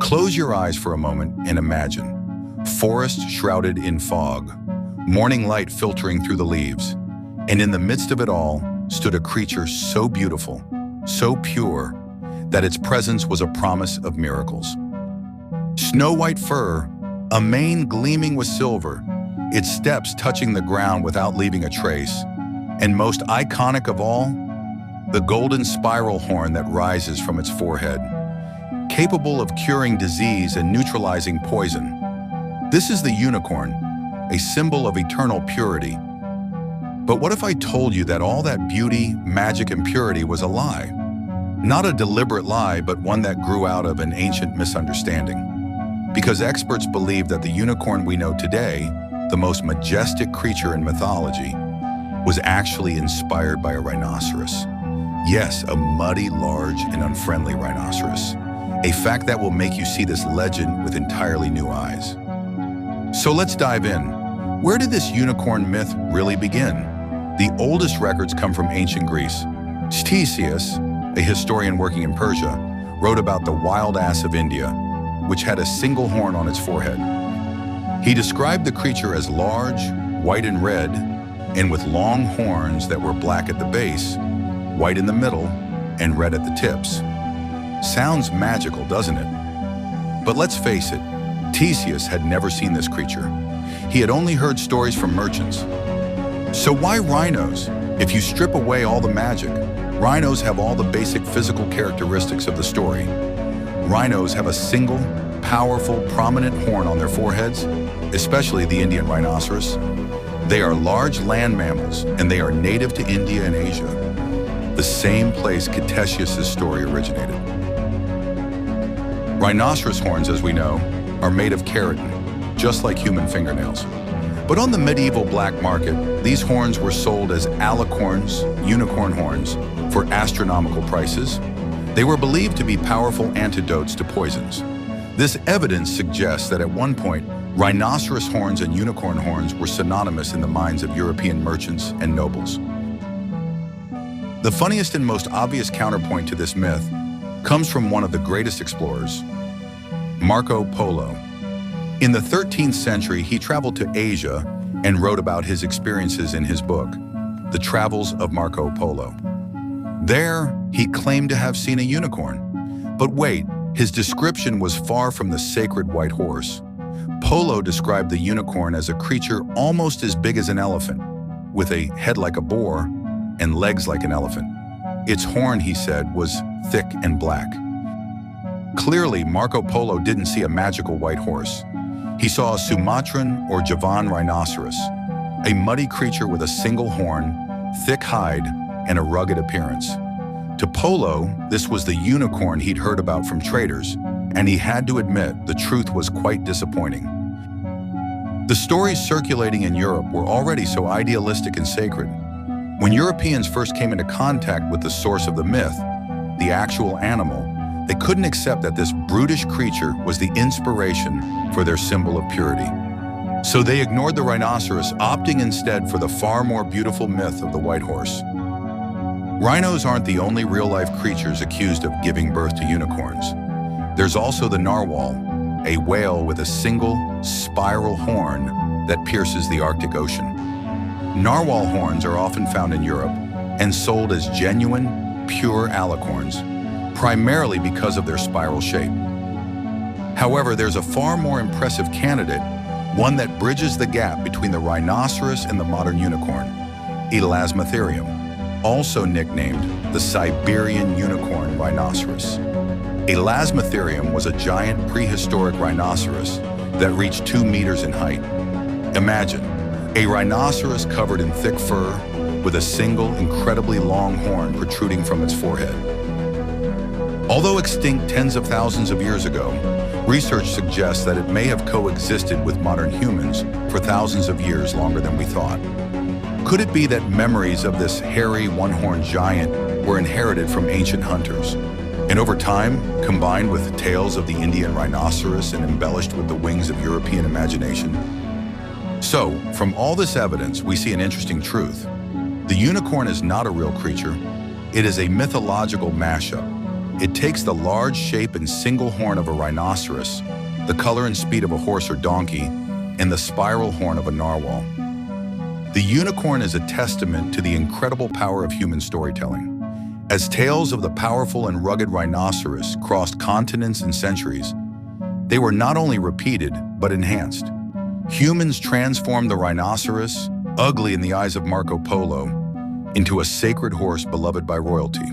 Close your eyes for a moment and imagine. Forest shrouded in fog, morning light filtering through the leaves, and in the midst of it all stood a creature so beautiful, so pure, that its presence was a promise of miracles. Snow-white fur, a mane gleaming with silver, its steps touching the ground without leaving a trace, and most iconic of all, the golden spiral horn that rises from its forehead, capable of curing disease and neutralizing poison. This is the unicorn, a symbol of eternal purity. But what if I told you that all that beauty, magic, and purity was a lie? Not a deliberate lie, but one that grew out of an ancient misunderstanding. Because experts believe that the unicorn we know today, the most majestic creature in mythology, was actually inspired by a rhinoceros. Yes, a muddy, large, and unfriendly rhinoceros. A fact that will make you see this legend with entirely new eyes. So let's dive in. Where did this unicorn myth really begin? The oldest records come from ancient Greece. Ctesias, a historian working in Persia, wrote about the wild ass of India, which had a single horn on its forehead. He described the creature as large, white and red, and with long horns that were black at the base, white in the middle, and red at the tips. Sounds magical, doesn't it? But let's face it, Ctesias had never seen this creature. He had only heard stories from merchants. So why rhinos? If you strip away all the magic, rhinos have all the basic physical characteristics of the story. Rhinos have a single, powerful, prominent horn on their foreheads, especially the Indian rhinoceros. They are large land mammals, and they are native to India and Asia, the same place Ctesias' story originated. Rhinoceros horns, as we know, are made of keratin, just like human fingernails. But on the medieval black market, these horns were sold as alicorns, unicorn horns, for astronomical prices. They were believed to be powerful antidotes to poisons. This evidence suggests that at one point, rhinoceros horns and unicorn horns were synonymous in the minds of European merchants and nobles. The funniest and most obvious counterpoint to this myth comes from one of the greatest explorers, Marco Polo. In the 13th century, he traveled to Asia and wrote about his experiences in his book, The Travels of Marco Polo. There, he claimed to have seen a unicorn. But wait, his description was far from the sacred white horse. Polo described the unicorn as a creature almost as big as an elephant, with a head like a boar and legs like an elephant. Its horn, he said, was thick and black. Clearly, Marco Polo didn't see a magical white horse. He saw a Sumatran or Javan rhinoceros, a muddy creature with a single horn, thick hide, and a rugged appearance. To Polo, this was the unicorn he'd heard about from traders, and he had to admit the truth was quite disappointing. The stories circulating in Europe were already so idealistic and sacred. When Europeans first came into contact with the source of the myth, the actual animal, they couldn't accept that this brutish creature was the inspiration for their symbol of purity. So they ignored the rhinoceros, opting instead for the far more beautiful myth of the white horse. Rhinos aren't the only real-life creatures accused of giving birth to unicorns. There's also the narwhal, a whale with a single, spiral horn that pierces the Arctic Ocean. Narwhal horns are often found in Europe and sold as genuine, pure alicorns, primarily because of their spiral shape. However, there's a far more impressive candidate, one that bridges the gap between the rhinoceros and the modern unicorn, Elasmotherium, also nicknamed the Siberian unicorn rhinoceros. Elasmotherium was a giant prehistoric rhinoceros that reached 2 meters in height. Imagine, a rhinoceros covered in thick fur with a single, incredibly long horn protruding from its forehead. Although extinct tens of thousands of years ago, research suggests that it may have coexisted with modern humans for thousands of years longer than we thought. Could it be that memories of this hairy, one-horned giant were inherited from ancient hunters, and over time, combined with tales of the Indian rhinoceros and embellished with the wings of European imagination? So, from all this evidence, we see an interesting truth. The unicorn is not a real creature. It is a mythological mashup. It takes the large shape and single horn of a rhinoceros, the color and speed of a horse or donkey, and the spiral horn of a narwhal. The unicorn is a testament to the incredible power of human storytelling. As tales of the powerful and rugged rhinoceros crossed continents and centuries, they were not only repeated, but enhanced. Humans transformed the rhinoceros, ugly in the eyes of Marco Polo, into a sacred horse beloved by royalty.